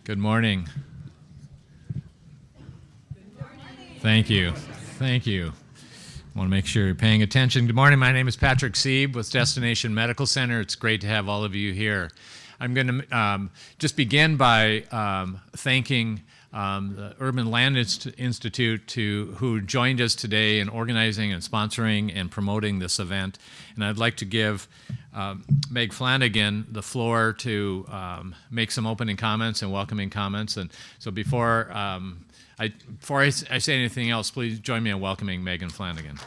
Good morning. Thank you. Thank you. I want to make sure you're paying attention. Good morning. My name is Patrick Sieb with Destination Medical Center. It's great to have all of you here. I'm going to just begin by thanking the Urban Land Institute who joined us today in organizing and sponsoring and promoting this event. And I'd like to give Meg Flanagan the floor to make some opening comments and welcoming comments. And so before I say anything else, please join me in welcoming Megan Flanagan.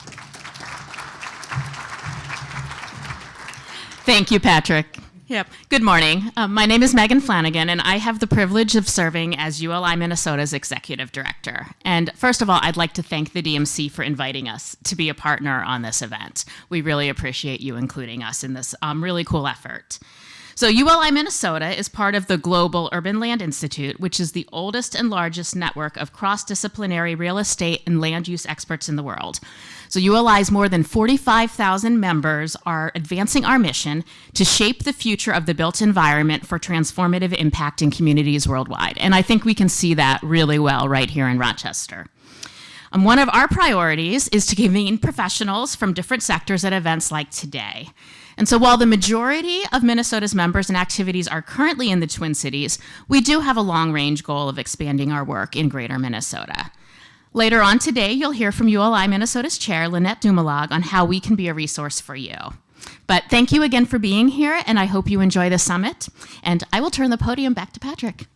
Thank you, Patrick. Yep. Good morning. My name is Megan Flanagan, and I have the privilege of serving as ULI Minnesota's Executive Director. And first of all, I'd like to thank the DMC for inviting us to be a partner on this event. We really appreciate you including us in this really cool effort. So ULI Minnesota is part of the Global Urban Land Institute, which is the oldest and largest network of cross-disciplinary real estate and land use experts in the world. So ULI's more than 45,000 members are advancing our mission to shape the future of the built environment for transformative impact in communities worldwide. And I think we can see that really well right here in Rochester. One of our priorities is to convene professionals from different sectors at events like today. And so while the majority of Minnesota's members and activities are currently in the Twin Cities, we do have a long-range goal of expanding our work in Greater Minnesota. Later on today, you'll hear from ULI Minnesota's chair, Lynette Dumalag, on how we can be a resource for you. But thank you again for being here, and I hope you enjoy the summit. And I will turn the podium back to Patrick.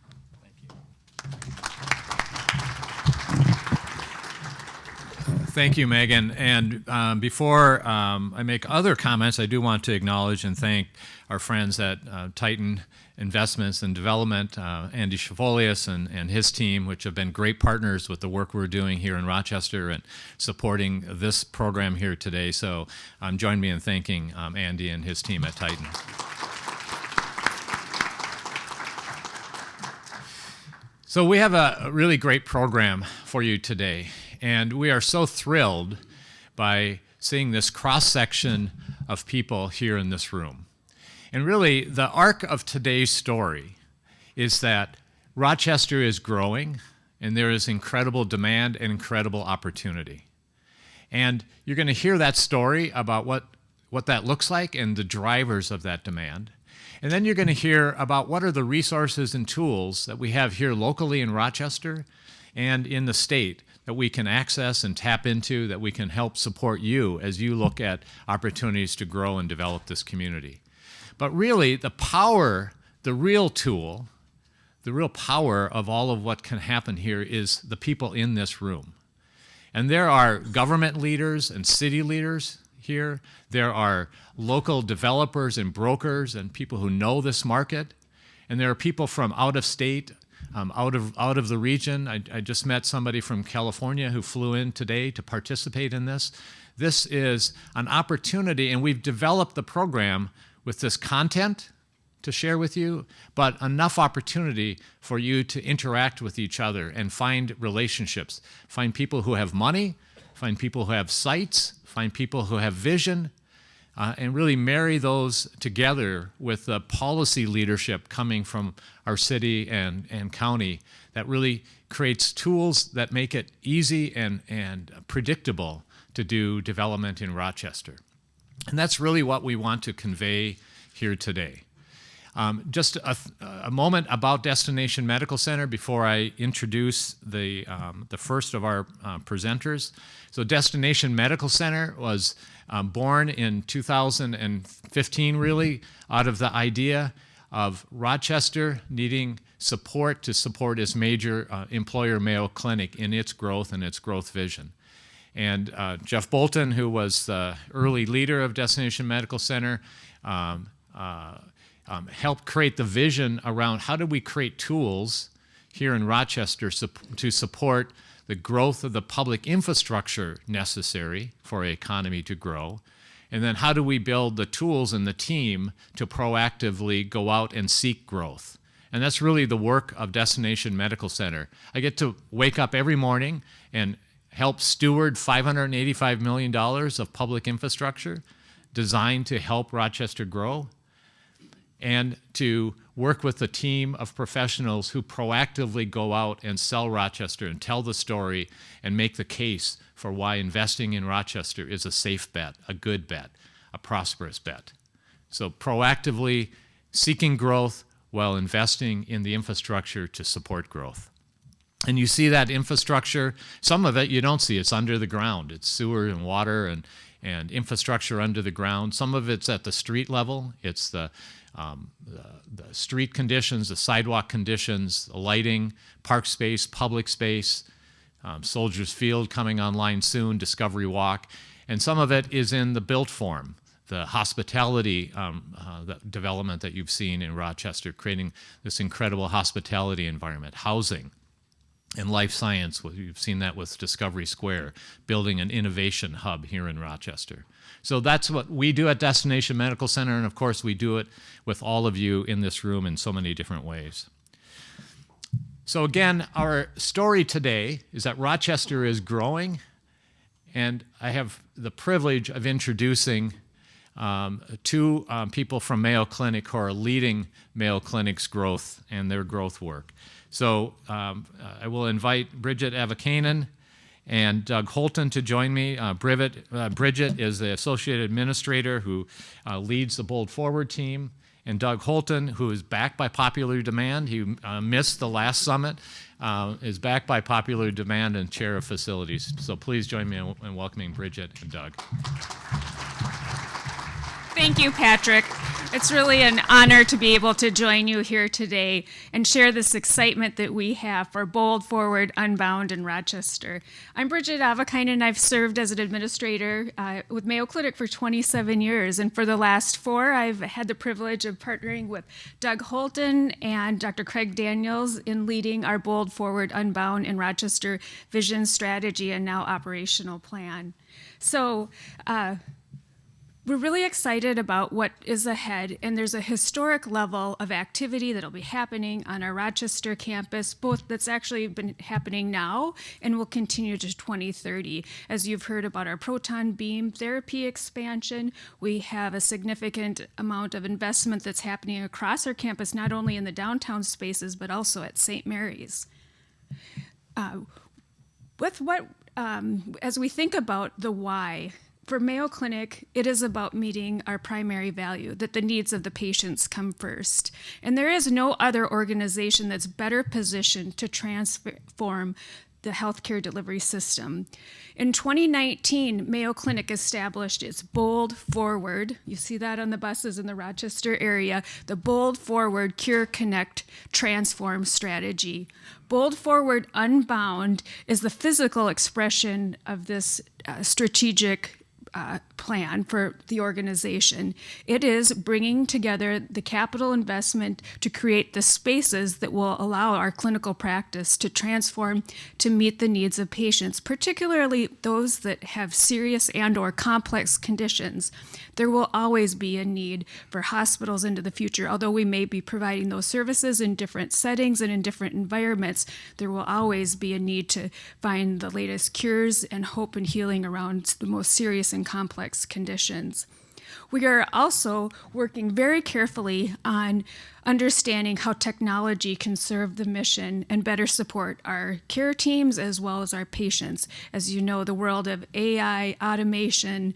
Thank you, Megan. And before I make other comments, I do want to acknowledge and thank our friends at Titan Investments and Development, Andy Chafolius and his team, which have been great partners with the work we're doing here in Rochester and supporting this program here today. So join me in thanking Andy and his team at Titan. So we have a really great program for you today. And we are so thrilled by seeing this cross-section of people here in this room. And really, the arc of today's story is that Rochester is growing, and there is incredible demand and incredible opportunity. And you're going to hear that story about what that looks like and the drivers of that demand. And then you're going to hear about what are the resources and tools that we have here locally in Rochester and in the state that we can access and tap into, that we can help support you as you look at opportunities to grow and develop this community. But really, the power, the real tool, the real power of all of what can happen here is the people in this room. And there are government leaders and city leaders here. There are local developers and brokers and people who know this market. And there are people from out of state, out of the region. I just met somebody from California who flew in today to participate in this. This is an opportunity, and we've developed the program with this content to share with you, but enough opportunity for you to interact with each other and find relationships. Find people who have money, find people who have sites, find people who have vision, and really marry those together with the policy leadership coming from our city and county that really creates tools that make it easy and predictable to do development in Rochester. And that's really what we want to convey here today. Just a moment about Destination Medical Center before I introduce the first of our presenters. So Destination Medical Center was born in 2015, really, out of the idea of Rochester needing support to support its major employer, Mayo Clinic, in its growth and its growth vision. And Jeff Bolton, who was the early leader of Destination Medical Center, helped create the vision around how do we create tools here in Rochester to support the growth of the public infrastructure necessary for an economy to grow, and then how do we build the tools and the team to proactively go out and seek growth. And that's really the work of Destination Medical Center. I get to wake up every morning and help steward $585 million of public infrastructure designed to help Rochester grow. and to work with a team of professionals who proactively go out and sell Rochester and tell the story and make the case for why investing in Rochester is a safe bet, a good bet, a prosperous bet. So proactively seeking growth while investing in the infrastructure to support growth. And you see that infrastructure, some of it you don't see, it's under the ground. It's sewer and water and infrastructure under the ground. Some of it's at the street level. It's the street conditions, the sidewalk conditions, the lighting, park space, public space, Soldiers Field coming online soon, Discovery Walk. And some of it is in the built form, the hospitality the development that you've seen in Rochester, creating this incredible hospitality environment, housing, and life science. You've seen that with Discovery Square, building an innovation hub here in Rochester. So that's what we do at Destination Medical Center, and of course we do it with all of you in this room in so many different ways. So again, our story today is that Rochester is growing, and I have the privilege of introducing two people from Mayo Clinic who are leading Mayo Clinic's growth and their growth work. So I will invite Bridget Avakainen and Doug Holton to join me. Bridget is the Associate Administrator who leads the Bold Forward team, and Doug Holton, who is back by popular demand. He missed the last summit, is back by popular demand and Chair of Facilities. So please join me in welcoming Bridget and Doug. Thank you, Patrick. It's really an honor to be able to join you here today and share this excitement that we have for Bold Forward, Unbound in Rochester. I'm Bridget Avakainen. I've served as an administrator with Mayo Clinic for 27 years, and for the last 4, I've had the privilege of partnering with Doug Holton and Dr. Craig Daniels in leading our Bold Forward, Unbound in Rochester vision, strategy, and now operational plan. So, we're really excited about what is ahead, and there's a historic level of activity that'll be happening on our Rochester campus, both that's actually been happening now and will continue to 2030. As you've heard about our proton beam therapy expansion, we have a significant amount of investment that's happening across our campus, not only in the downtown spaces, but also at St. Mary's. As we think about the why, for Mayo Clinic, it is about meeting our primary value, that the needs of the patients come first. And there is no other organization that's better positioned to transform the healthcare delivery system. In 2019, Mayo Clinic established its Bold Forward, you see that on the buses in the Rochester area, the Bold Forward Cure, Connect, Transform strategy. Bold Forward Unbound is the physical expression of this strategic plan for the organization. It is bringing together the capital investment to create the spaces that will allow our clinical practice to transform to meet the needs of patients, particularly those that have serious and or complex conditions. There will always be a need for hospitals into the future. Although we may be providing those services in different settings and in different environments, there will always be a need to find the latest cures and hope and healing around the most serious and complex conditions. We are also working very carefully on understanding how technology can serve the mission and better support our care teams as well as our patients. As you know, the world of AI, automation,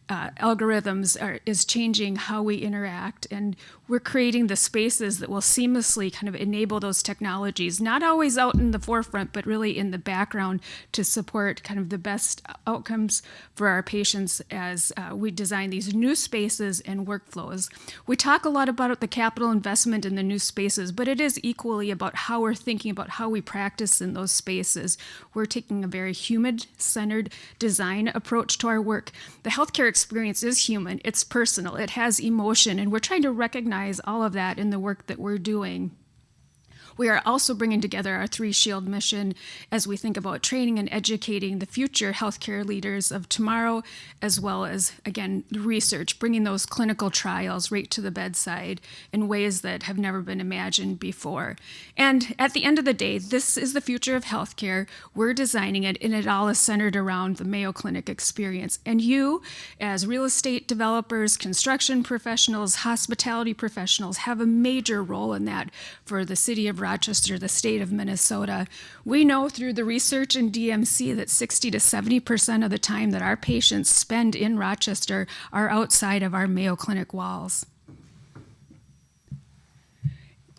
algorithms is changing how we interact, and we're creating the spaces that will seamlessly kind of enable those technologies, not always out in the forefront, but really in the background to support kind of the best outcomes for our patients as we design these new spaces and workflows. We talk a lot about the capital investment in the new spaces, but it is equally about how we're thinking about how we practice in those spaces. We're taking a very human-centered design approach to our work. The healthcare experience is human, it's personal, it has emotion, and we're trying to recognize all of that in the work that we're doing. We are also bringing together our 3 Shield mission as we think about training and educating the future healthcare leaders of tomorrow, as well as, again, research, bringing those clinical trials right to the bedside in ways that have never been imagined before. And at the end of the day, this is the future of healthcare. We're designing it, and it all is centered around the Mayo Clinic experience. And you, as real estate developers, construction professionals, hospitality professionals, have a major role in that for the city of Rochester, the state of Minnesota. We know through the research in DMC that 60 to 70% of the time that our patients spend in Rochester are outside of our Mayo Clinic walls.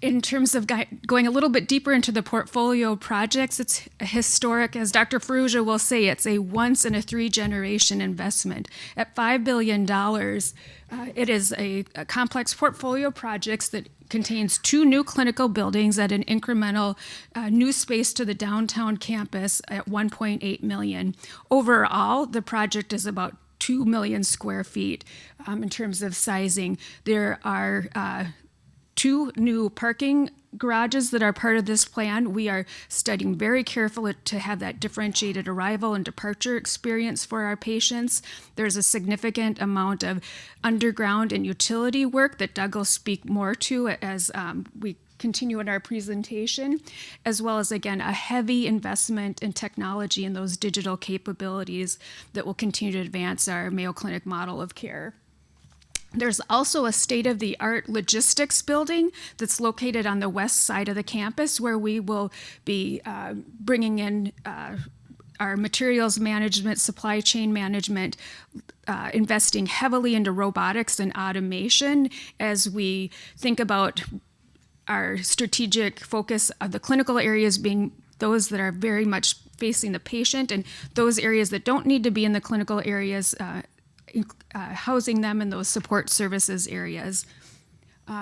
In terms of going a little bit deeper into the portfolio projects, it's historic. As Dr. Ferrugia will say, it's a once-in-a-3-generation investment. At $5 billion, it is a complex portfolio of projects that contains 2 new clinical buildings at an incremental new space to the downtown campus at $1.8 million. Overall, the project is about 2 million square feet in terms of sizing. There are 2 new parking garages that are part of this plan. We are studying very carefully to have that differentiated arrival and departure experience for our patients. There's a significant amount of underground and utility work that Doug will speak more to as we continue in our presentation, as well as, again, a heavy investment in technology and those digital capabilities that will continue to advance our Mayo Clinic model of care. There's also a state-of-the-art logistics building that's located on the west side of the campus where we will be bringing in our materials management, supply chain management, investing heavily into robotics and automation as we think about our strategic focus of the clinical areas being those that are very much facing the patient, and those areas that don't need to be in the clinical areas, housing them in those support services areas.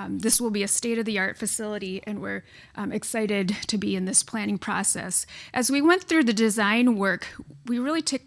This will be a state-of-the-art facility, and we're excited to be in this planning process. As we went through the design work, we really took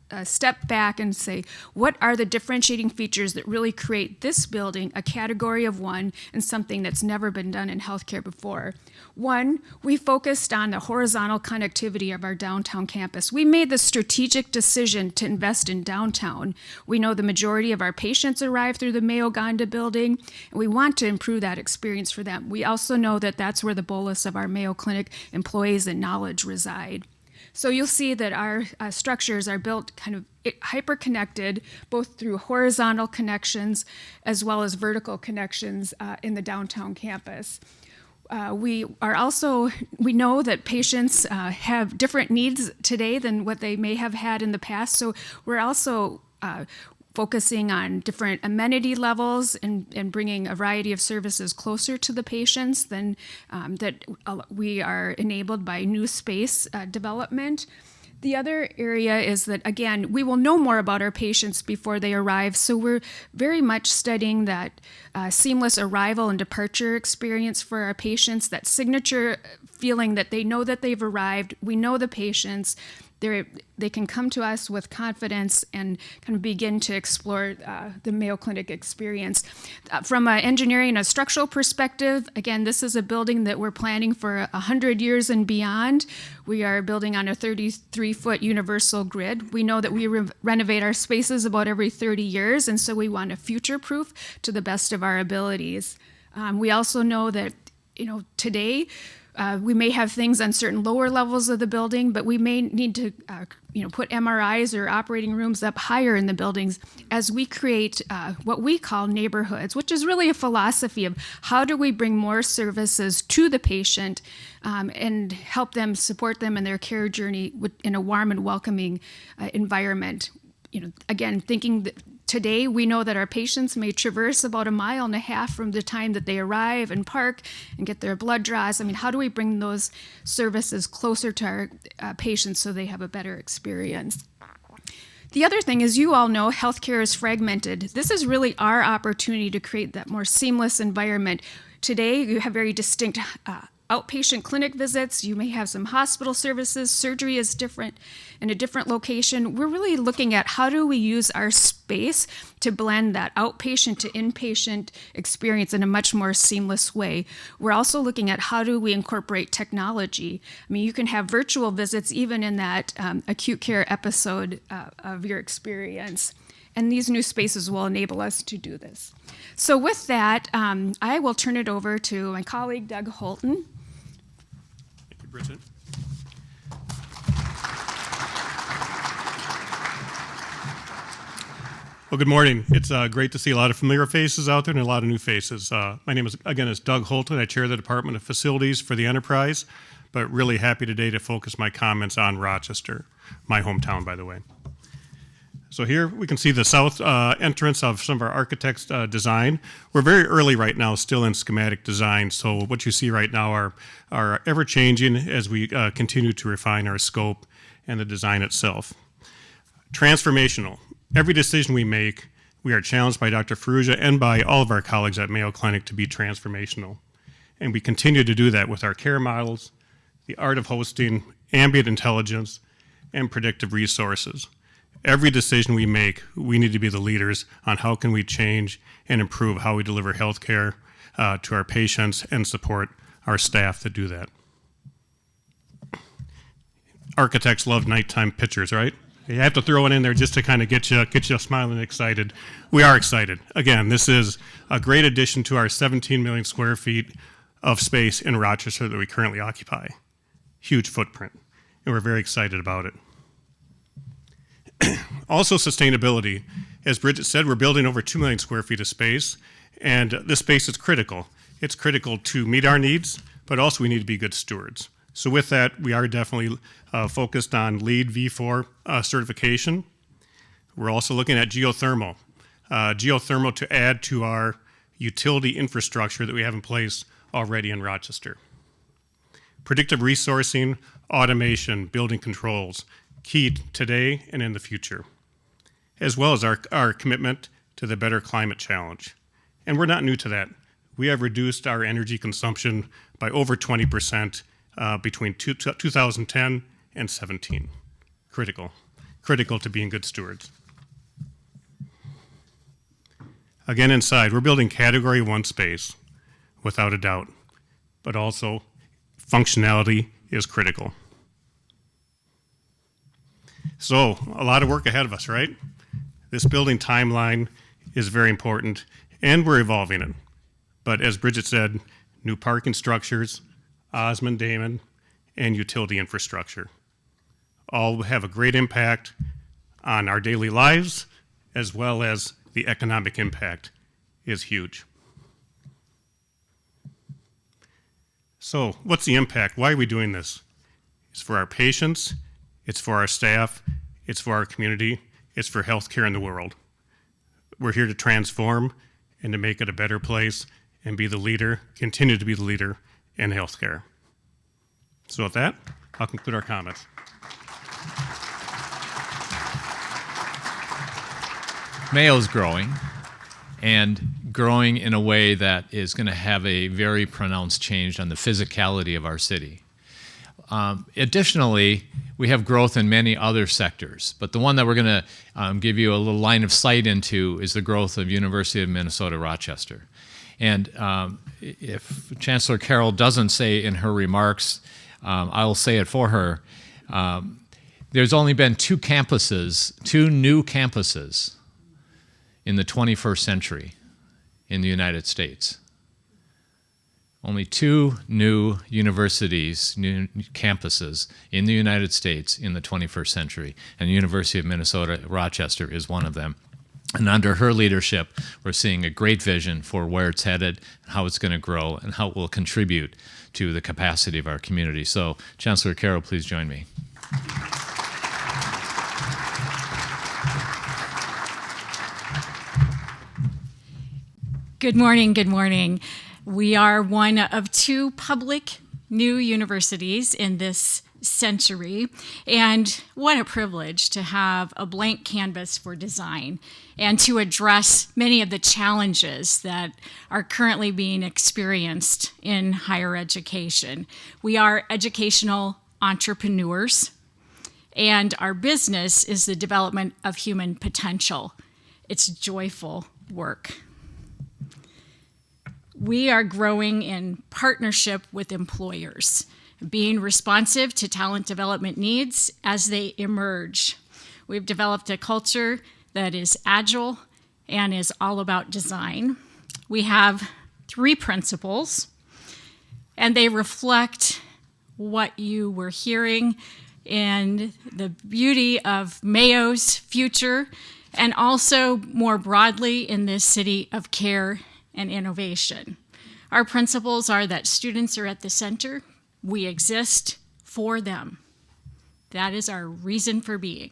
a step back and say, what are the differentiating features that really create this building a category of 1 and something that's never been done in healthcare before? 1, we focused on the horizontal connectivity of our downtown campus. We made the strategic decision to invest in downtown. We know the majority of our patients arrive through the Mayo Gonda building, and we want to improve that experience for them. We also know that that's where the bolus of our Mayo Clinic employees and knowledge reside. So you'll see that our structures are built kind of hyper-connected, both through horizontal connections as well as vertical connections in the downtown campus. We know that patients have different needs today than what they may have had in the past, so we're also focusing on different amenity levels and bringing a variety of services closer to the patients than that we are enabled by new space development. The other area is that, again, we will know more about our patients before they arrive, so we're very much studying that seamless arrival and departure experience for our patients, that signature feeling that they know that they've arrived, we know the patients, they can come to us with confidence and kind of begin to explore the Mayo Clinic experience. From an engineering and a structural perspective, again, this is a building that we're planning for 100 years and beyond. We are building on a 33-foot universal grid. We know that we renovate our spaces about every 30 years, and so we want to future-proof to the best of our abilities. We also know that, today, we may have things on certain lower levels of the building, but we may need to put MRIs or operating rooms up higher in the buildings as we create what we call neighborhoods, which is really a philosophy of how do we bring more services to the patient and help them, support them in their care journey in a warm and welcoming environment. Again, thinking that today, we know that our patients may traverse about 1.5 miles from the time that they arrive and park and get their blood draws. How do we bring those services closer to our patients so they have a better experience? The other thing is, you all know, healthcare is fragmented. This is really our opportunity to create that more seamless environment. Today, you have very distinct outpatient clinic visits, you may have some hospital services, surgery is different in a different location. We're really looking at how do we use our space to blend that outpatient to inpatient experience in a much more seamless way. We're also looking at how do we incorporate technology. I mean, you can have virtual visits even in that acute care episode of your experience. And these new spaces will enable us to do this. So with that, I will turn it over to my colleague, Doug Holton. Thank you, Bridget. Well, good morning. It's great to see a lot of familiar faces out there and a lot of new faces. My name is Doug Holton. I chair the Department of Facilities for the enterprise, but really happy today to focus my comments on Rochester, my hometown, by the way. So here we can see the south entrance of some of our architects' design. We're very early right now, still in schematic design. So what you see right now are ever-changing as we continue to refine our scope and the design itself. Transformational. Every decision we make, we are challenged by Dr. Ferrugia and by all of our colleagues at Mayo Clinic to be transformational. And we continue to do that with our care models, the art of hosting, ambient intelligence, and predictive resources. Every decision we make, we need to be the leaders on how can we change and improve how we deliver health care to our patients and support our staff that do that. Architects love nighttime pictures, right? You have to throw it in there just to kind of get you smiling and excited. We are excited. Again, this is a great addition to our 17 million square feet of space in Rochester that we currently occupy. Huge footprint, and we're very excited about it. Also, sustainability. As Bridget said, we're building over 2 million square feet of space, and this space is critical. It's critical to meet our needs, but also we need to be good stewards. So with that, we are definitely focused on LEED V4 certification. We're also looking at geothermal. Geothermal to add to our utility infrastructure that we have in place already in Rochester. Predictive resourcing, automation, building controls, key today and in the future, as well as our commitment to the Better Climate Challenge. And we're not new to that. We have reduced our energy consumption by over 20% between 2010 and 17. Critical to being good stewards. Again, inside, we're building Category 1 space, without a doubt, but also functionality is critical. So, a lot of work ahead of us, right? This building timeline is very important, and we're evolving it. But as Bridget said, new parking structures, Osmond Damon, and utility infrastructure all have a great impact on our daily lives, as well as the economic impact is huge. So, what's the impact? Why are we doing this? It's for our patients, it's for our staff, it's for our community, it's for healthcare in the world. We're here to transform and to make it a better place and be the leader, continue to be the leader in healthcare. So with that, I'll conclude our comments. Mayo's growing, and growing in a way that is going to have a very pronounced change on the physicality of our city. Additionally, we have growth in many other sectors, but the one that we're going to give you a little line of sight into is the growth of University of Minnesota Rochester. And if Chancellor Carroll doesn't say in her remarks, I'll say it for her, there's only been two new campuses in the 21st century in the United States. Only two new universities, new campuses in the United States in the 21st century, and the University of Minnesota Rochester is one of them. And under her leadership, we're seeing a great vision for where it's headed, how it's going to grow, and how it will contribute to the capacity of our community. So, Chancellor Carroll, please join me. Good morning, good morning. We are one of two public new universities in this century. And what a privilege to have a blank canvas for design and to address many of the challenges that are currently being experienced in higher education. We are educational entrepreneurs, and our business is the development of human potential. It's joyful work. We are growing in partnership with employers, being responsive to talent development needs as they emerge. We've developed a culture that is agile and is all about design. We have 3 principles, and they reflect what you were hearing in the beauty of Mayo's future, and also more broadly in this city of care and innovation. Our principles are that students are at the center. We exist for them. That is our reason for being.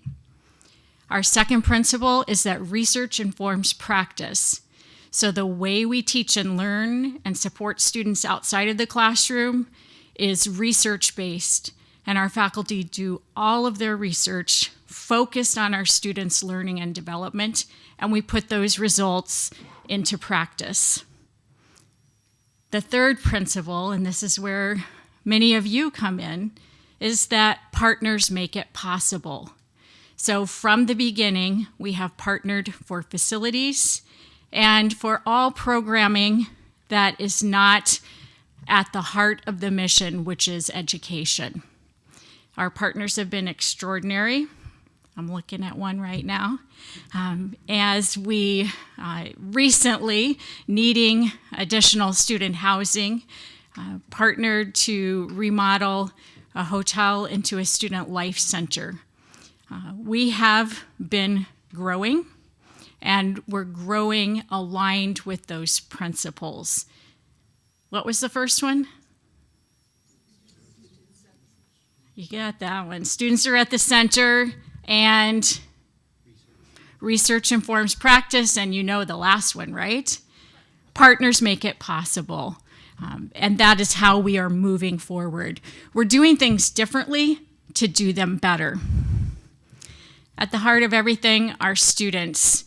Our second principle is that research informs practice. So the way we teach and learn and support students outside of the classroom is research-based, and our faculty do all of their research focused on our students' learning and development, and we put those results into practice. The third principle, and this is where many of you come in, is that partners make it possible. So from the beginning, we have partnered for facilities and for all programming that is not at the heart of the mission, which is education. Our partners have been extraordinary. I'm looking at one right now. As we recently, needing additional student housing, partnered to remodel a hotel into a student life center. We have been growing, and we're growing aligned with those principles. What was the first one? You got that one. Students are at the center, and research informs practice, and you know the last one, right? Partners make it possible. And that is how we are moving forward. We're doing things differently to do them better. At the heart of everything are students.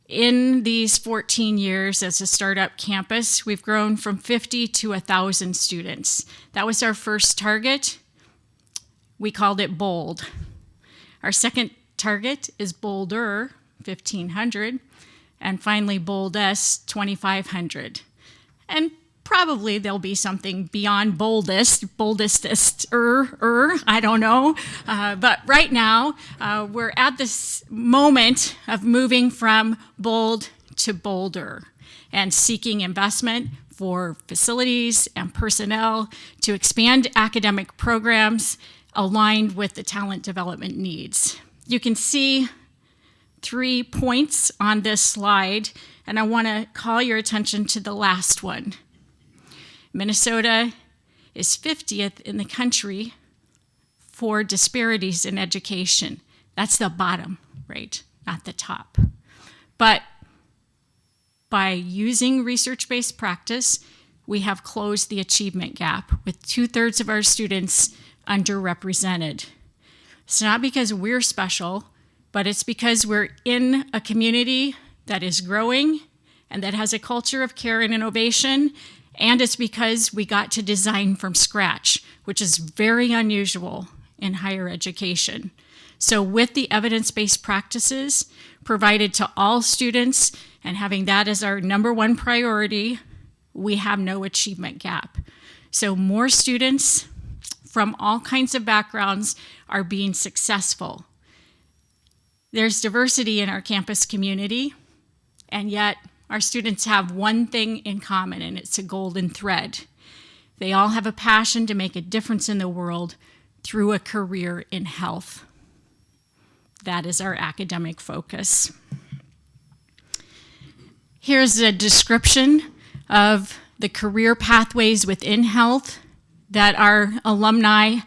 In these 14 years as a startup campus, we've grown from 50 to 1,000 students. That was our first target. We called it BOLD. Our second target is BOLDer, 1,500, and finally BOLDest, 2,500. And probably there'll be something beyond boldest, I don't know. But right now, we're at this moment of moving from bold to bolder and seeking investment for facilities and personnel to expand academic programs aligned with the talent development needs. You can see 3 points on this slide, and I want to call your attention to the last one. Minnesota is 50th in the country for disparities in education. That's the bottom, right? Not the top. But by using research-based practice, we have closed the achievement gap with 2/3 of our students underrepresented. It's not because we're special, but it's because we're in a community that is growing and that has a culture of care and innovation, and it's because we got to design from scratch, which is very unusual in higher education. So with the evidence-based practices provided to all students and having that as our #1 priority, we have no achievement gap. So more students from all kinds of backgrounds are being successful. There's diversity in our campus community, and yet our students have one thing in common, and it's a golden thread. They all have a passion to make a difference in the world through a career in health. That is our academic focus. Here's a description of the career pathways within health that our alumni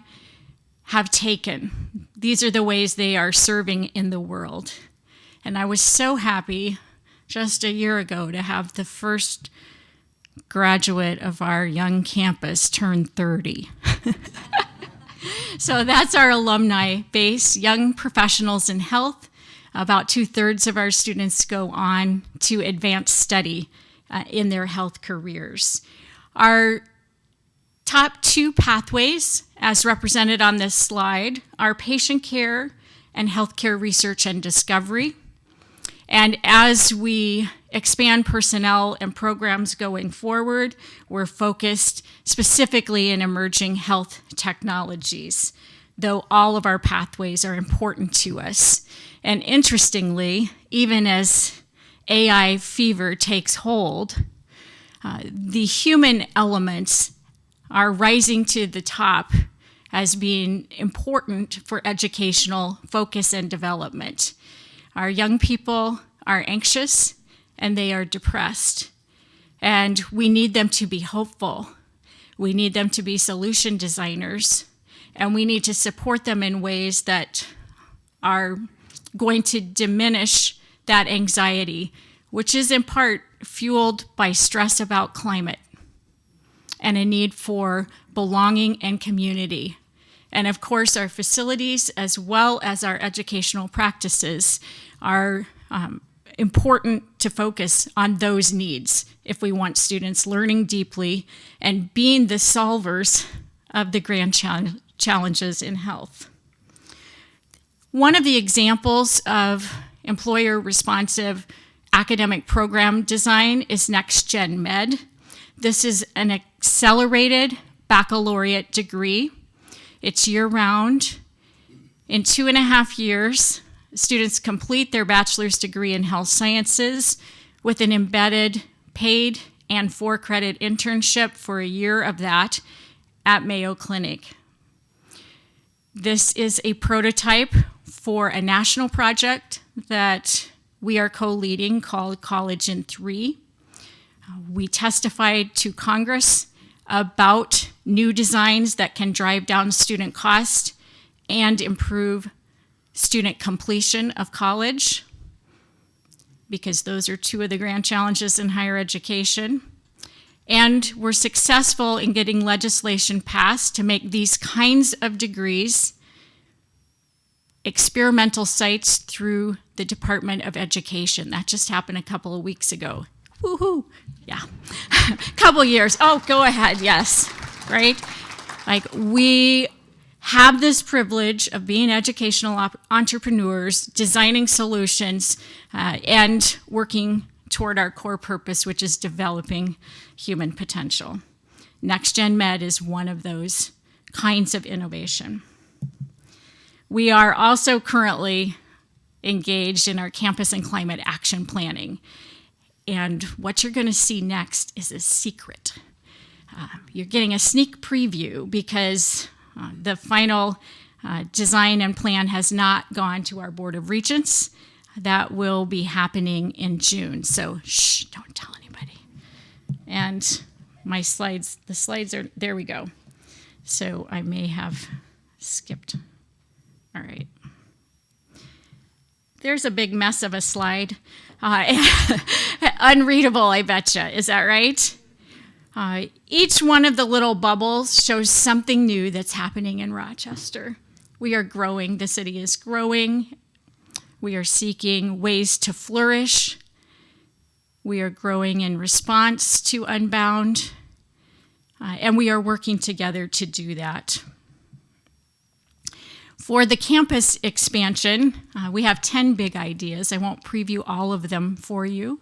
have taken. These are the ways they are serving in the world. And I was so happy just a year ago to have the first graduate of our young campus turn 30. So that's our alumni base, young professionals in health. About 2/3 of our students go on to advanced study in their health careers. Our top 2 pathways, as represented on this slide, are patient care and healthcare research and discovery. And as we expand personnel and programs going forward, we're focused specifically in emerging health technologies, though all of our pathways are important to us. And interestingly, even as AI fever takes hold, the human elements are rising to the top as being important for educational focus and development. Our young people are anxious and they are depressed, and we need them to be hopeful. We need them to be solution designers, and we need to support them in ways that are going to diminish that anxiety, which is in part fueled by stress about climate and a need for belonging and community. And of course, our facilities, as well as our educational practices, are important to focus on those needs if we want students learning deeply and being the solvers of the grand challenges in health. One of the examples of employer-responsive academic program design is Next Gen Med. This is an accelerated baccalaureate degree. It's year-round. In 2.5 years, students complete their bachelor's degree in health sciences with an embedded paid and 4-credit internship for a year of that at Mayo Clinic. This is a prototype for a national project that we are co-leading called College in 3. We testified to Congress about new designs that can drive down student cost and improve student completion of college, because those are 2 of the grand challenges in higher education. And we're successful in getting legislation passed to make these kinds of degrees experimental sites through the Department of Education. That just happened a couple of weeks ago. Woohoo! Yeah. Couple years. Oh, go ahead. Yes. Right? Like, we have this privilege of being educational entrepreneurs, designing solutions, and working toward our core purpose, which is developing human potential. Next Gen Med is one of those kinds of innovation. We are also currently engaged in our campus and climate action planning. And what you're going to see next is a secret. You're getting a sneak preview because the final design and plan has not gone to our Board of Regents. That will be happening in June. So shh, don't tell anybody. And my slides, the slides are, there we go. So I may have skipped. All right. There's a big mess of a slide. Unreadable, I betcha. Is that right? Each one of the little bubbles shows something new that's happening in Rochester. We are growing. The city is growing. We are seeking ways to flourish. We are growing in response to Unbound. And we are working together to do that. For the campus expansion, we have 10 big ideas. I won't preview all of them for you.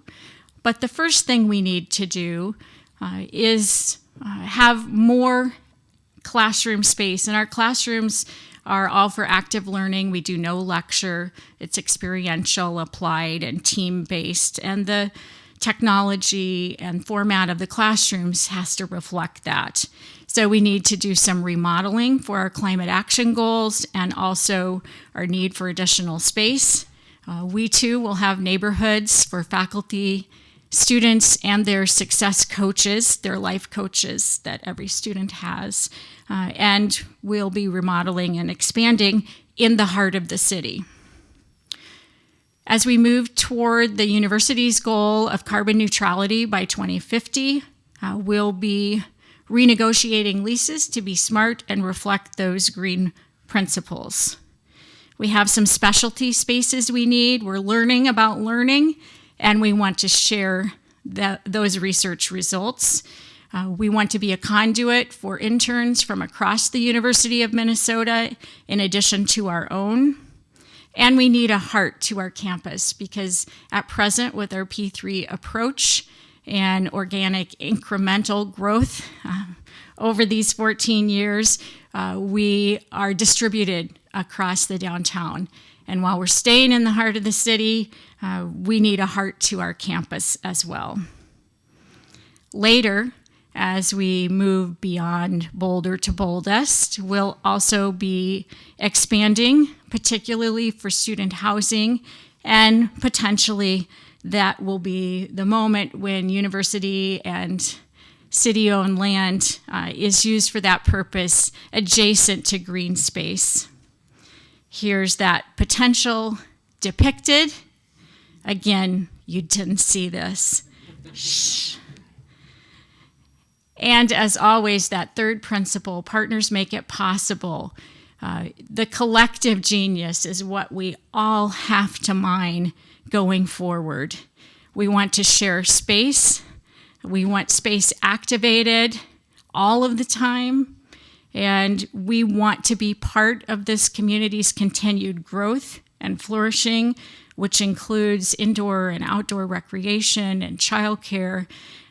But the first thing we need to do is have more classroom space. And our classrooms are all for active learning. We do no lecture. It's experiential, applied, and team-based. And the technology and format of the classrooms has to reflect that. So we need to do some remodeling for our climate action goals and also our need for additional space. We too will have neighborhoods for faculty, students, and their success coaches, their life coaches that every student has. And we'll be remodeling and expanding in the heart of the city. As we move toward the university's goal of carbon neutrality by 2050, we'll be renegotiating leases to be smart and reflect those green principles. We have some specialty spaces we need. We're learning about learning, and we want to share those research results. We want to be a conduit for interns from across the University of Minnesota, in addition to our own. And we need a heart to our campus, because at present, with our P3 approach and organic incremental growth over these 14 years, we are distributed across the downtown. And while we're staying in the heart of the city, we need a heart to our campus as well. Later, as we move beyond Boulder to Boldest, we'll also be expanding, particularly for student housing, and potentially that will be the moment when university and city-owned land is used for that purpose adjacent to green space. Here's that potential depicted. Again, you didn't see this. Shh. And as always, that third principle, partners make it possible. The collective genius is what we all have to mine going forward. We want to share space. We want space activated all of the time. And we want to be part of this community's continued growth and flourishing, which includes indoor and outdoor recreation and childcare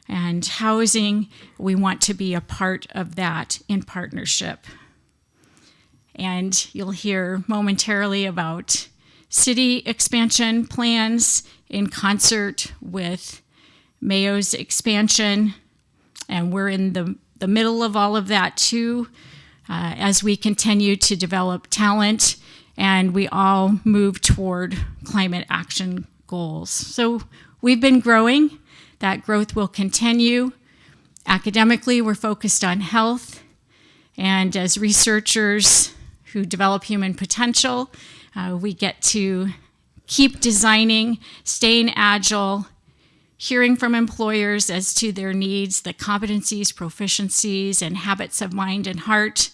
and housing. We want to be a part of that in partnership. And you'll hear momentarily about city expansion plans in concert with Mayo's expansion. And we're in the middle of all of that too, as we continue to develop talent and we all move toward climate action goals. So we've been growing. That growth will continue. Academically, we're focused on health. And as researchers who develop human potential, we get to keep designing, staying agile, hearing from employers as to their needs, the competencies, proficiencies, and habits of mind and heart,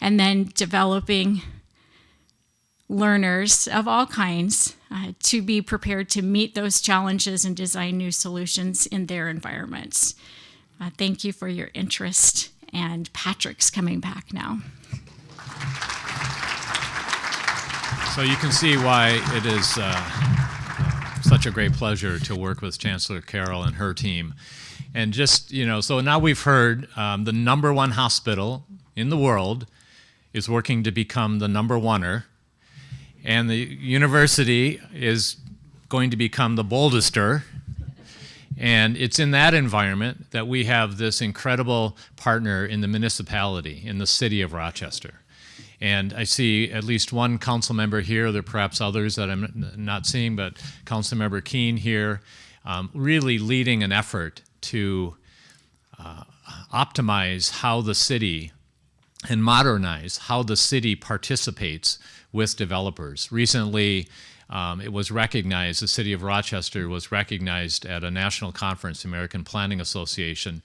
and then developing learners of all kinds to be prepared to meet those challenges and design new solutions in their environments. Thank you for your interest, and Patrick's coming back now. So you can see why it is such a great pleasure to work with Chancellor Carroll and her team. And just, so now we've heard the number one hospital in the world is working to become the number oneer. And the university is going to become the boldester. And it's in that environment that we have this incredible partner in the municipality, in the city of Rochester. And I see at least one council member here, there are perhaps others that I'm not seeing, but Councilmember Keene here, really leading an effort to optimize how the city and modernize how the city participates with developers. Recently, it was recognized, the city of Rochester was recognized at a national conference, American Planning Association,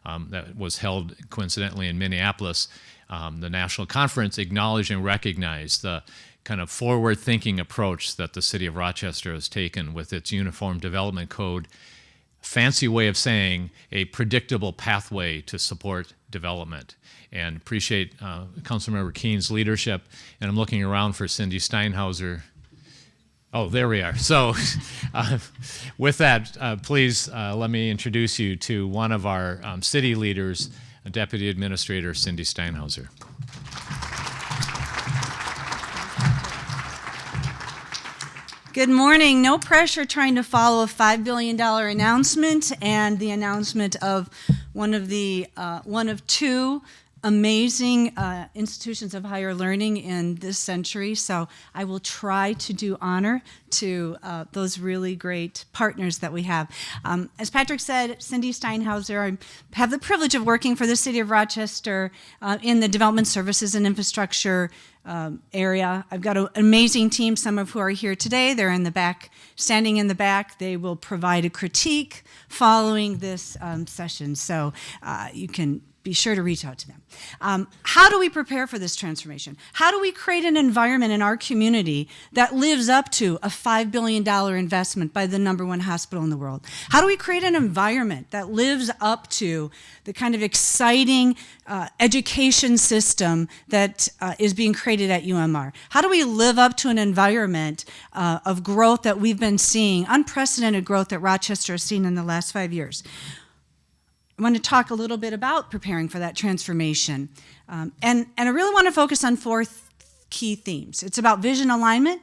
that was held coincidentally in Minneapolis. The national conference acknowledged and recognized the kind of forward-thinking approach that the city of Rochester has taken with its Uniform Development Code, fancy way of saying a predictable pathway to support development. And appreciate Councilmember Keene's leadership. And I'm looking around for Cindy Steinhauser. Oh, there we are. So with that, please let me introduce you to one of our city leaders, Deputy Administrator Cindy Steinhauser. Good morning. No pressure trying to follow a $5 billion announcement and the announcement of one of two amazing institutions of higher learning in this century. So I will try to do honor to those really great partners that we have. As Patrick said, Cindy Steinhauser, I have the privilege of working for the city of Rochester in the development services and infrastructure area. I've got an amazing team, some of who are here today. They're in the back, standing in the back. They will provide a critique following this session. So you can be sure to reach out to them. How do we prepare for this transformation? How do we create an environment in our community that lives up to a $5 billion investment by the #1 hospital in the world? How do we create an environment that lives up to the kind of exciting education system that is being created at UMR? How do we live up to an environment of growth that we've been seeing, unprecedented growth that Rochester has seen in the last 5 years? I want to talk a little bit about preparing for that transformation. And I really want to focus on 4 key themes. It's about vision alignment.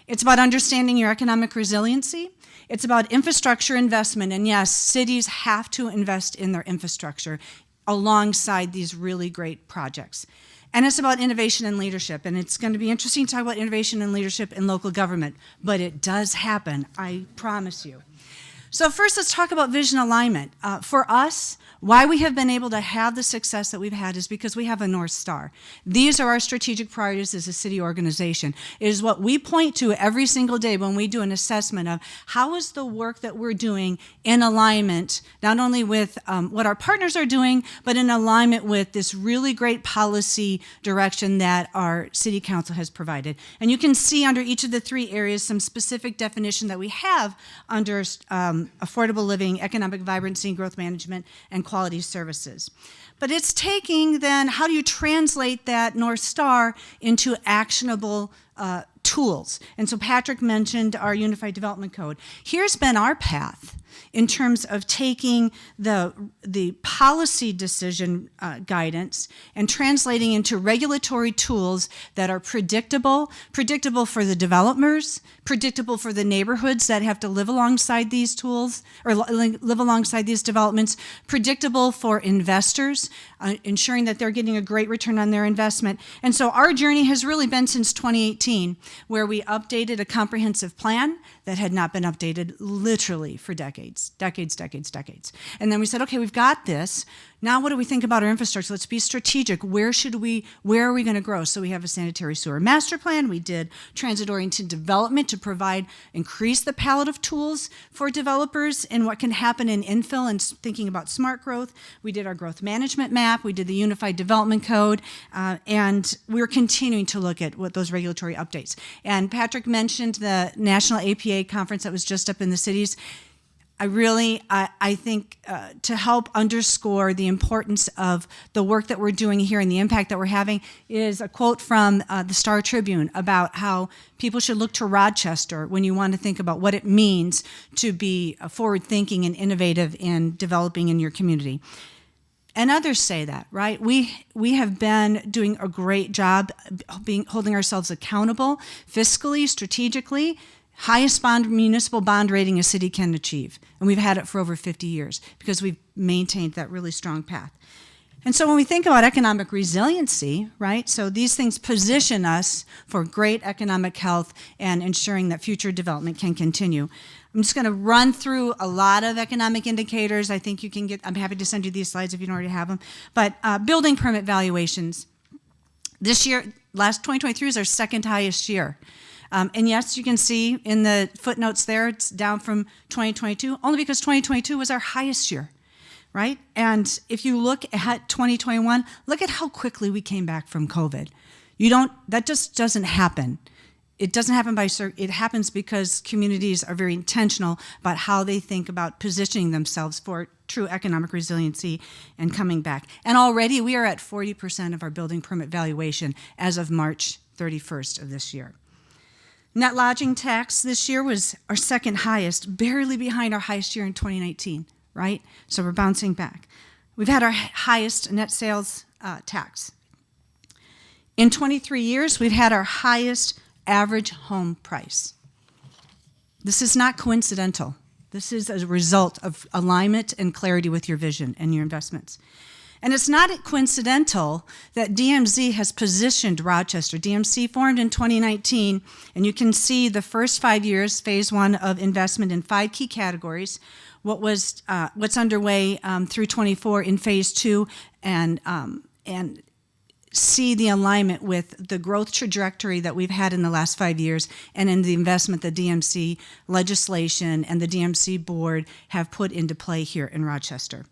It's about understanding your economic resiliency. It's about infrastructure investment. And yes, cities have to invest in their infrastructure alongside these really great projects. And it's about innovation and leadership. And it's going to be interesting to talk about innovation and leadership in local government. But it does happen, I promise you. So first, let's talk about vision alignment. For us, why we have been able to have the success that we've had is because we have a North Star. These are our strategic priorities as a city organization. It is what we point to every single day when we do an assessment of how is the work that we're doing in alignment, not only with what our partners are doing, but in alignment with this really great policy direction that our city council has provided. And you can see under each of the 3 areas some specific definition that we have under affordable living, economic vibrancy, growth management, and quality services. But it's taking then, how do you translate that North Star into actionable tools? And so Patrick mentioned our Unified Development Code. Here's been our path in terms of taking the policy decision guidance and translating into regulatory tools that are predictable for the developers, predictable for the neighborhoods that have to live alongside these tools or live alongside these developments, predictable for investors, ensuring that they're getting a great return on their investment. And so our journey has really been since 2018, where we updated a comprehensive plan that had not been updated literally for decades. And then we said, okay, we've got this. Now what do we think about our infrastructure? Let's be strategic. Where are we going to grow? So we have a sanitary sewer master plan. We did transit-oriented development to increase the palette of tools for developers and what can happen in infill and thinking about smart growth. We did our growth management map. We did the Unified Development Code. And we're continuing to look at what those regulatory updates. And Patrick mentioned the National APA conference that was just up in the cities. I think to help underscore the importance of the work that we're doing here and the impact that we're having is a quote from the Star Tribune about how people should look to Rochester when you want to think about what it means to be forward-thinking and innovative in developing in your community. And others say that, right? We have been doing a great job holding ourselves accountable fiscally, strategically. Highest municipal bond rating a city can achieve. And we've had it for over 50 years because we've maintained that really strong path. And so when we think about economic resiliency, right, so these things position us for great economic health and ensuring that future development can continue. I'm just going to run through a lot of economic indicators. I think you can I'm happy to send you these slides if you don't already have them. But building permit valuations. This year, 2023 is our 2nd highest year. And yes, you can see in the footnotes there, it's down from 2022, only because 2022 was our highest year, right? And if you look at 2021, look at how quickly we came back from COVID. That just doesn't happen. It doesn't happen it happens because communities are very intentional about how they think about positioning themselves for true economic resiliency and coming back. And already we are at 40% of our building permit valuation as of March 31st of this year. Net lodging tax this year was our 2nd highest, barely behind our highest year in 2019, right? So we're bouncing back. We've had our highest net sales tax. In 23 years, we've had our highest average home price. This is not coincidental. This is a result of alignment and clarity with your vision and your investments. And it's not coincidental that DMZ has positioned Rochester. DMC formed in 2019, and you can see the first 5 years, phase 1 of investment in 5 key categories, what's underway through 24 in phase 2, and see the alignment with the growth trajectory that we've had in the last 5 years and in the investment the DMC legislation and the DMC board have put into play here in Rochester.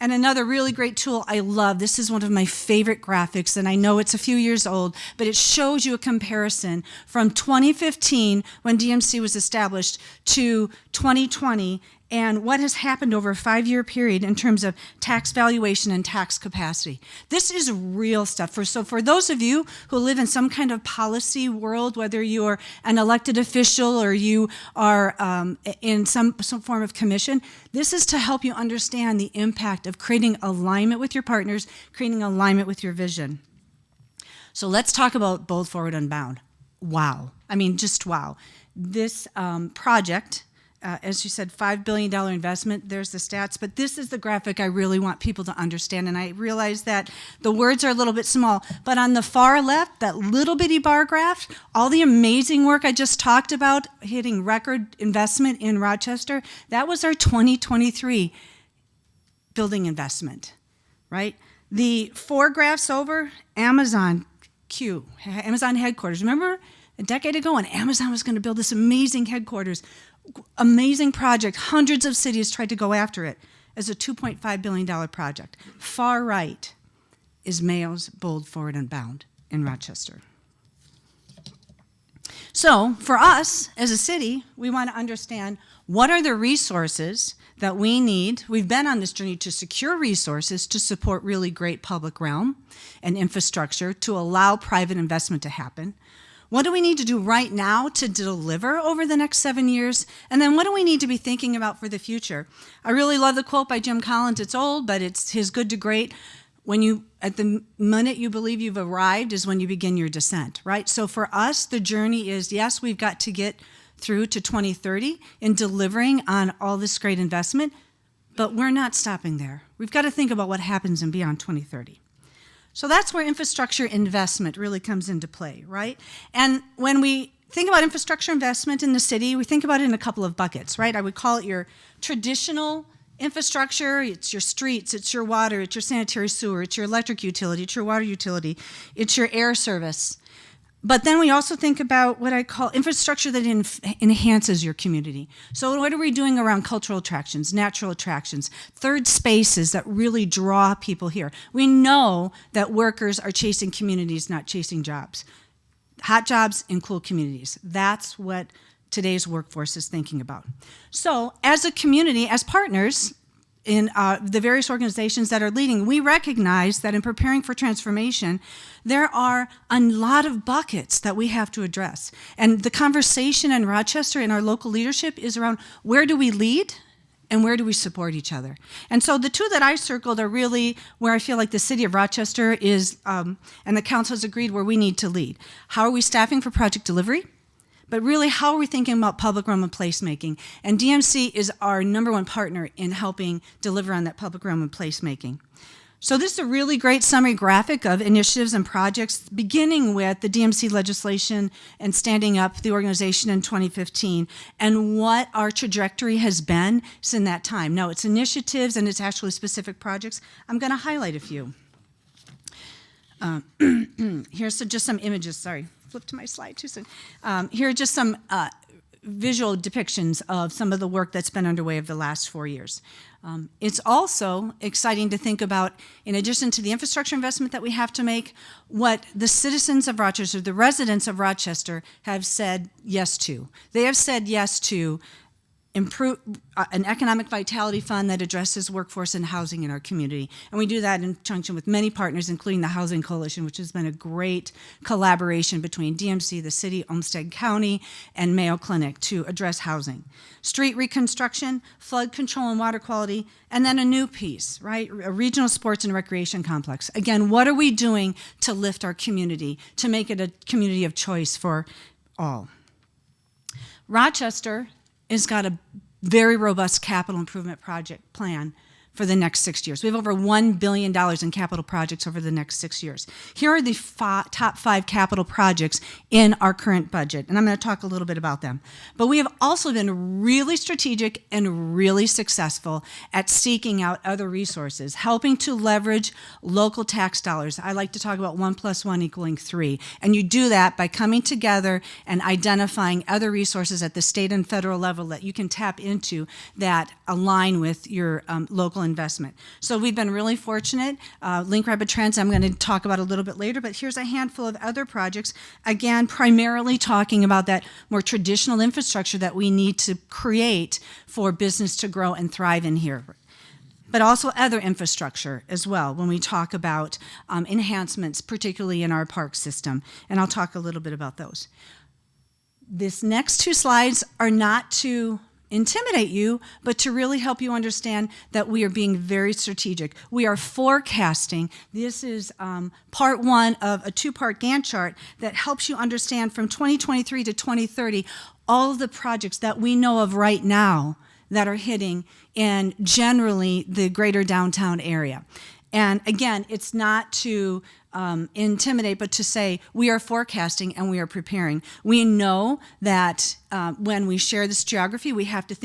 And another really great tool I love, this is one of my favorite graphics, and I know it's a few years old, but it shows you a comparison from 2015, when DMC was established, to 2020, and what has happened over a 5-year period in terms of tax valuation and tax capacity. This is real stuff. So for those of you who live in some kind of policy world, whether you're an elected official or you are in some form of commission, this is to help you understand the impact of creating alignment with your partners, creating alignment with your vision. So let's talk about Bold Forward Unbound. Wow. I mean, just wow. This project, as you said, $5 billion investment, there's the stats, but this is the graphic I really want people to understand, and I realize that the words are a little bit small, but on the far left, that little bitty bar graph, all the amazing work I just talked about, hitting record investment in Rochester, that was our 2023 building investment, right? The 4 graphs over, Amazon headquarters. Remember a decade ago when Amazon was going to build this amazing headquarters? Amazing project. Hundreds of cities tried to go after it as a $2.5 billion project. Far right is Mayo's Bold Forward Unbound in Rochester. So for us as a city, we want to understand what are the resources that we need. We've been on this journey to secure resources to support really great public realm and infrastructure to allow private investment to happen. What do we need to do right now to deliver over the next 7 years? And then what do we need to be thinking about for the future? I really love the quote by Jim Collins. It's old, but it's his good to great. At the minute you believe you've arrived is when you begin your descent, right? So for us, the journey is, yes, we've got to get through to 2030 in delivering on all this great investment, but we're not stopping there. We've got to think about what happens in beyond 2030. So that's where infrastructure investment really comes into play, right? And when we think about infrastructure investment in the city, we think about it in a couple of buckets, right? I would call it your traditional infrastructure. It's your streets, it's your water, it's your sanitary sewer, it's your electric utility, it's your water utility, it's your air service. But then we also think about what I call infrastructure that enhances your community. So what are we doing around cultural attractions, natural attractions, third spaces that really draw people here? We know that workers are chasing communities, not chasing jobs. Hot jobs in cool communities. That's what today's workforce is thinking about. So as a community, as partners, in the various organizations that are leading, we recognize that in preparing for transformation, there are a lot of buckets that we have to address. And the conversation in Rochester and our local leadership is around where do we lead and where do we support each other? And so the two that I circled are really where I feel like the city of Rochester is, and the council has agreed where we need to lead. How are we staffing for project delivery? But really, how are we thinking about public realm and placemaking? And DMC is our #1 partner in helping deliver on that public realm and placemaking. So this is a really great summary graphic of initiatives and projects, beginning with the DMC legislation and standing up the organization in 2015, and what our trajectory has been since that time. Now, it's initiatives and it's actually specific projects. I'm going to highlight a few. Here's just some images, sorry. Flip to my slide too soon. Here are just some visual depictions of some of the work that's been underway over the last 4 years. It's also exciting to think about, in addition to the infrastructure investment that we have to make, what the citizens of Rochester, the residents of Rochester, have said yes to. They have said yes to improve an economic vitality fund that addresses workforce and housing in our community. And we do that in conjunction with many partners, including the Housing Coalition, which has been a great collaboration between DMC, the city, Olmsted County, and Mayo Clinic to address housing. Street reconstruction, flood control and water quality, and then a new piece, right? A regional sports and recreation complex. Again, what are we doing to lift our community, to make it a community of choice for all? Rochester has got a very robust capital improvement project plan for the next 6 years. We have over $1 billion in capital projects over the next 6 years. Here are the top 5 capital projects in our current budget, and I'm going to talk a little bit about them. But we have also been really strategic and really successful at seeking out other resources, helping to leverage local tax dollars. I like to talk about 1 + 1 = 3. And you do that by coming together and identifying other resources at the state and federal level that you can tap into that align with your local investment. So we've been really fortunate. Link Rapid Transit, I'm going to talk about a little bit later, but here's a handful of other projects, again, primarily talking about that more traditional infrastructure that we need to create for business to grow and thrive in here. But also other infrastructure as well when we talk about enhancements, particularly in our park system. And I'll talk a little bit about those. This next two slides are not to intimidate you, but to really help you understand that we are being very strategic. We are forecasting. This is part one of a two-part Gantt chart that helps you understand from 2023 to 2030 all of the projects that we know of right now that are hitting in generally the greater downtown area. And again, it's not to intimidate, but to say we are forecasting and we are preparing. We know that when we share this geography, we have to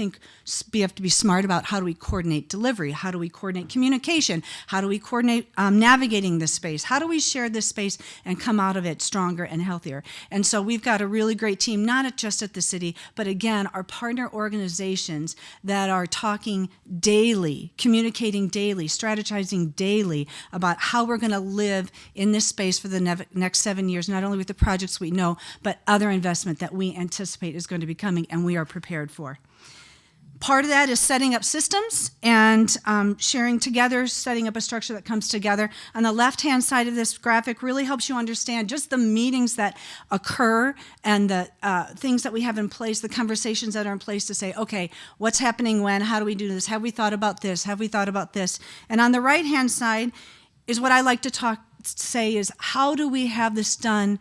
be smart about how do we coordinate delivery, how do we coordinate communication, how do we coordinate navigating this space, how do we share this space and come out of it stronger and healthier. And so we've got a really great team, not just at the city, but again, our partner organizations that are talking daily, communicating daily, strategizing daily about how we're going to live in this space for the next 7 years, not only with the projects we know, but other investment that we anticipate is going to be coming and we are prepared for. Part of that is setting up systems and sharing together, setting up a structure that comes together. On the left-hand side of this graphic really helps you understand just the meetings that occur and the things that we have in place, the conversations that are in place to say, okay, what's happening when, how do we do this, have we thought about this, have we thought about this? And on the right-hand side is what I like to say is how do we have this done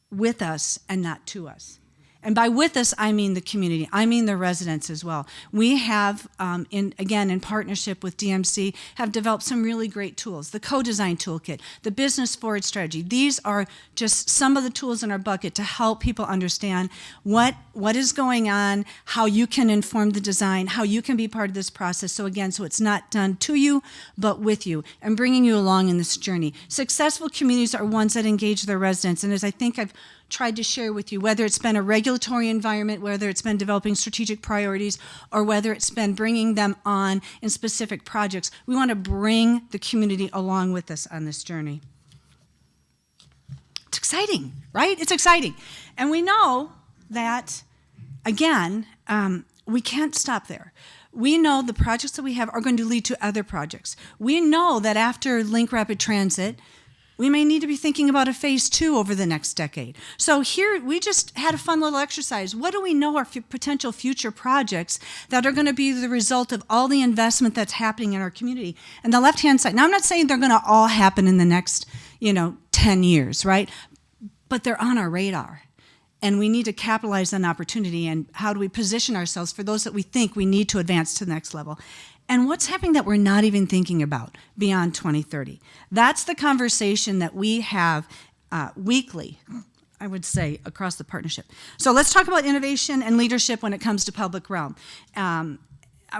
with us and not to us? And by with us, I mean the community. I mean the residents as well. We have, in partnership with DMC, have developed some really great tools. The co-design toolkit, the business forward strategy. These are just some of the tools in our bucket to help people understand what is going on, how you can inform the design, how you can be part of this process. So again, so it's not done to you, but with you, and bringing you along in this journey. Successful communities are ones that engage their residents. And as I think I've tried to share with you, whether it's been a regulatory environment, whether it's been developing strategic priorities, or whether it's been bringing them on in specific projects, we want to bring the community along with us on this journey. It's exciting, right? It's exciting. And we know that, again, we can't stop there. We know the projects that we have are going to lead to other projects. We know that after Link Rapid Transit, we may need to be thinking about a phase 2 over the next decade. So here, we just had a fun little exercise. What do we know are potential future projects that are going to be the result of all the investment that's happening in our community? And the left-hand side, now I'm not saying they're going to all happen in the next, 10 years, right? But they're on our radar. And we need to capitalize on opportunity, and how do we position ourselves for those that we think we need to advance to the next level? And what's happening that we're not even thinking about beyond 2030? That's the conversation that we have weekly, I would say, across the partnership. So let's talk about innovation and leadership when it comes to public realm. I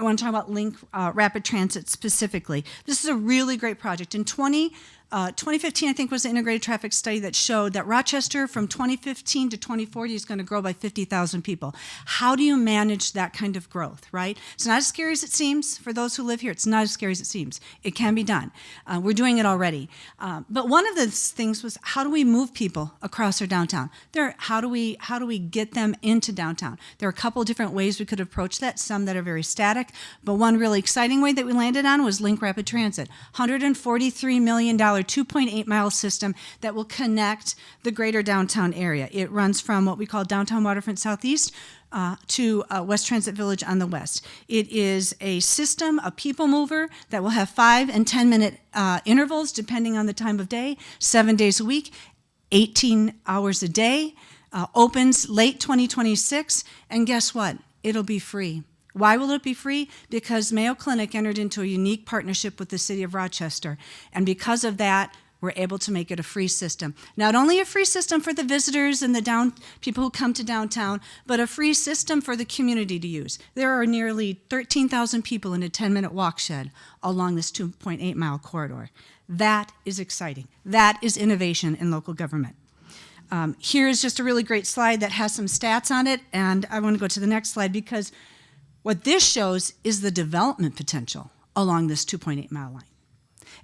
want to talk about Link Rapid Transit specifically. This is a really great project. In 2015, I think, was the integrated traffic study that showed that Rochester from 2015 to 2040 is going to grow by 50,000 people. How do you manage that kind of growth, right? It's not as scary as it seems for those who live here. It's not as scary as it seems. It can be done. We're doing it already. But one of the things was, how do we move people across our downtown? How do we get them into downtown? There are a couple different ways we could approach that, some that are very static, but one really exciting way that we landed on was Link Rapid Transit. $143 million 2.8-mile system that will connect the greater downtown area. It runs from what we call Downtown Waterfront Southeast to West Transit Village on the west. It is a system, a people mover, that will have 5 and 10-minute intervals depending on the time of day, 7 days a week, 18 hours a day, opens late 2026, and guess what? It'll be free. Why will it be free? Because Mayo Clinic entered into a unique partnership with the city of Rochester. And because of that, we're able to make it a free system. Not only a free system for the visitors and the people who come to downtown, but a free system for the community to use. There are nearly 13,000 people in a 10-minute walk shed along this 2.8-mile corridor. That is exciting. That is innovation in local government. Here is just a really great slide that has some stats on it, and I want to go to the next slide because what this shows is the development potential along this 2.8-mile line.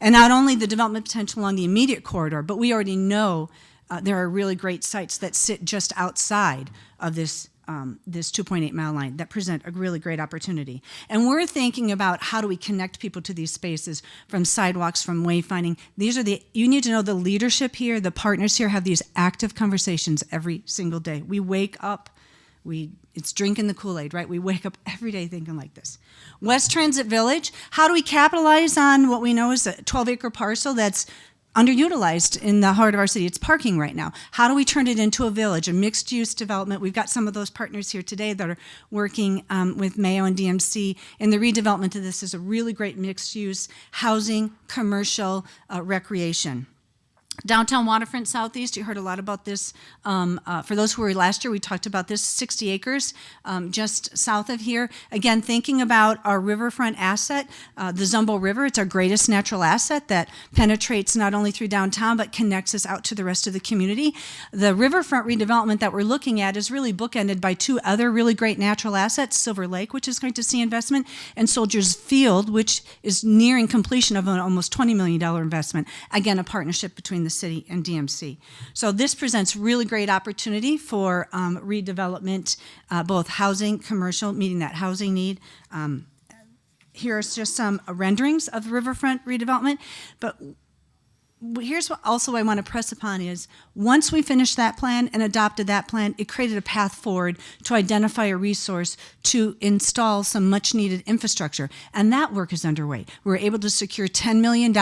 And not only the development potential along the immediate corridor, but we already know there are really great sites that sit just outside of this 2.8-mile line that present a really great opportunity. And we're thinking about how do we connect people to these spaces, from sidewalks, from wayfinding. You need to know the leadership here, the partners here have these active conversations every single day. We wake up, it's drinking the Kool-Aid, right? We wake up every day thinking like this. West Transit Village, how do we capitalize on what we know is a 12-acre parcel that's underutilized in the heart of our city? It's parking right now. How do we turn it into a village, a mixed-use development? We've got some of those partners here today that are working with Mayo and DMC, and the redevelopment of this is a really great mixed-use housing, commercial, recreation. Downtown Waterfront Southeast, you heard a lot about this. For those who were last year, we talked about this, 60 acres just south of here. Again, thinking about our riverfront asset, the Zumbo River, it's our greatest natural asset that penetrates not only through downtown, but connects us out to the rest of the community. The riverfront redevelopment that we're looking at is really bookended by two other really great natural assets, Silver Lake, which is going to see investment, and Soldiers Field, which is nearing completion of an almost $20 million investment. Again, a partnership between the city and DMC. So this presents really great opportunity for redevelopment, both housing, commercial, meeting that housing need. Here's just some renderings of the riverfront redevelopment, but here's what also I want to press upon is once we finished that plan and adopted that plan, it created a path forward to identify a resource to install some much needed infrastructure. And that work is underway. We were able to secure $10 million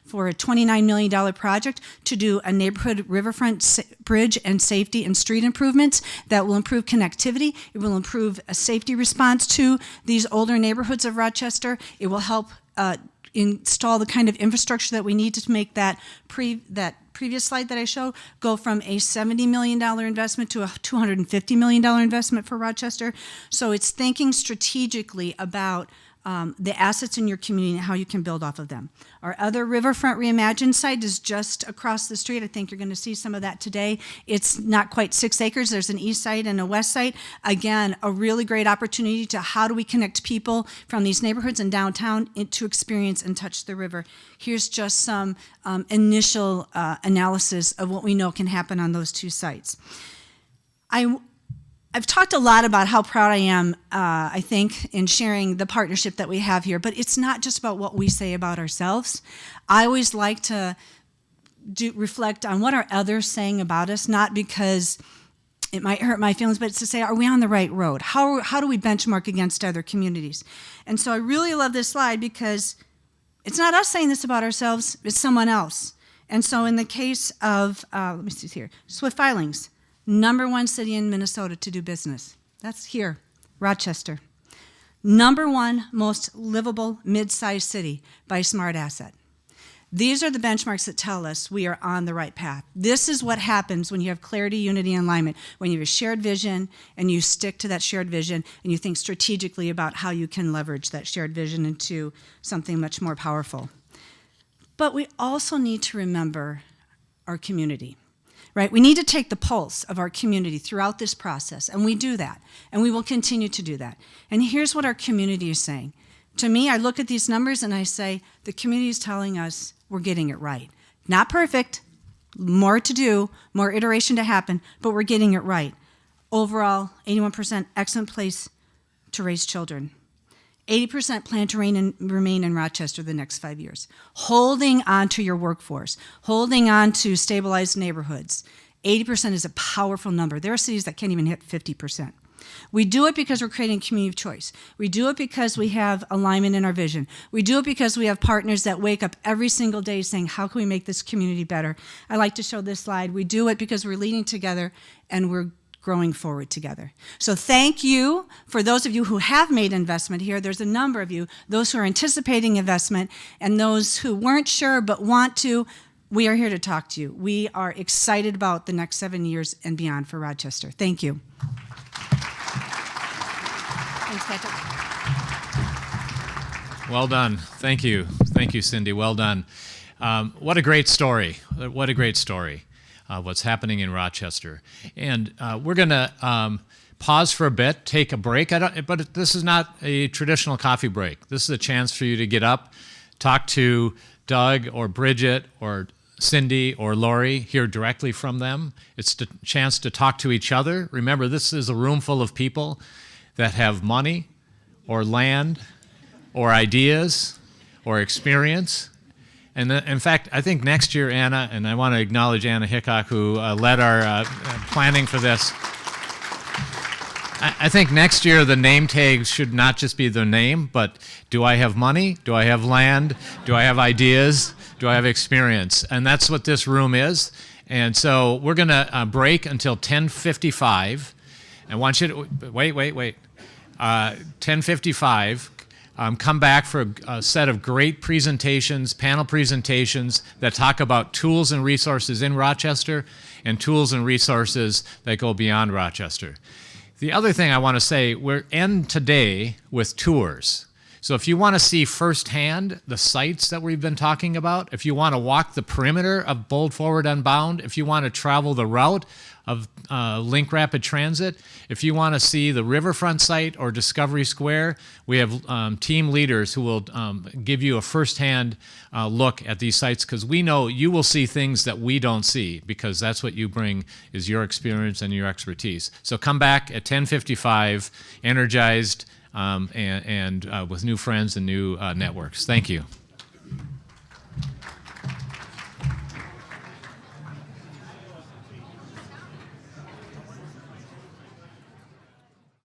for a $29 million project to do a neighborhood riverfront bridge and safety and street improvements that will improve connectivity. It will improve a safety response to these older neighborhoods of Rochester. It will help install the kind of infrastructure that we need to make that previous slide that I showed go from a $70 million investment to a $250 million investment for Rochester. So it's thinking strategically about the assets in your community and how you can build off of them. Our other Riverfront Reimagined site is just across the street. I think you're going to see some of that today. It's not quite 6 acres. There's an east side and a west side. Again, a really great opportunity to how do we connect people from these neighborhoods and downtown to experience and touch the river. Here's just some initial analysis of what we know can happen on those two sites. I've talked a lot about how proud I am, I think, in sharing the partnership that we have here, but it's not just about what we say about ourselves. I always like to reflect on what are others saying about us, not because it might hurt my feelings, but it's to say, are we on the right road? How do we benchmark against other communities? And so I really love this slide because it's not us saying this about ourselves, it's someone else. And so in the case of, let me see here, Swift Filings, #1 city in Minnesota to do business. That's here, Rochester. #1 most livable mid-sized city by Smart Asset. These are the benchmarks that tell us we are on the right path. This is what happens when you have clarity, unity, and alignment, when you have a shared vision and you stick to that shared vision and you think strategically about how you can leverage that shared vision into something much more powerful. But we also need to remember our community. Right? We need to take the pulse of our community throughout this process, and we do that, and we will continue to do that. And here's what our community is saying. To me, I look at these numbers and I say, the community is telling us we're getting it right. Not perfect, more to do, more iteration to happen, but we're getting it right. Overall, 81% excellent place to raise children. 80% plan to remain in Rochester the next 5 years. Holding on to your workforce, holding on to stabilized neighborhoods. 80% is a powerful number. There are cities that can't even hit 50%. We do it because we're creating a community of choice. We do it because we have alignment in our vision. We do it because we have partners that wake up every single day saying, how can we make this community better? I like to show this slide. We do it because we're leading together and we're growing forward together. So thank you for those of you who have made investment here. There's a number of you, those who are anticipating investment and those who weren't sure but want to. We are here to talk to you. We are excited about the next 7 years and beyond for Rochester. Thank you. Thanks, Patrick. Well done. Thank you. Thank you, Cindy. Well done. What a great story. What a great story. What's happening in Rochester. And we're going to pause for a bit, take a break. But this is not a traditional coffee break. This is a chance for you to get up, talk to Doug or Bridget or Cindy or Lori, hear directly from them. It's a chance to talk to each other. Remember, this is a room full of people that have money or land or ideas or experience. And in fact, I think next year, Anna, and I want to acknowledge Anna Hickok, who led our planning for this. I think next year the name tags should not just be the name, but do I have money? Do I have land? Do I have ideas? Do I have experience? And that's what this room is. And so we're going to break until 10:55. I want you to, wait. 10:55. Come back for a set of great presentations, panel presentations that talk about tools and resources in Rochester and tools and resources that go beyond Rochester. The other thing I want to say, we're end today with tours. So if you want to see firsthand the sites that we've been talking about, if you want to walk the perimeter of Bold Forward Unbound, if you want to travel the route of Link Rapid Transit, if you want to see the riverfront site or Discovery Square, we have team leaders who will give you a firsthand look at these sites, because we know you will see things that we don't see, because that's what you bring, is your experience and your expertise. So come back at 10:55, energized, and with new friends and new networks. Thank you.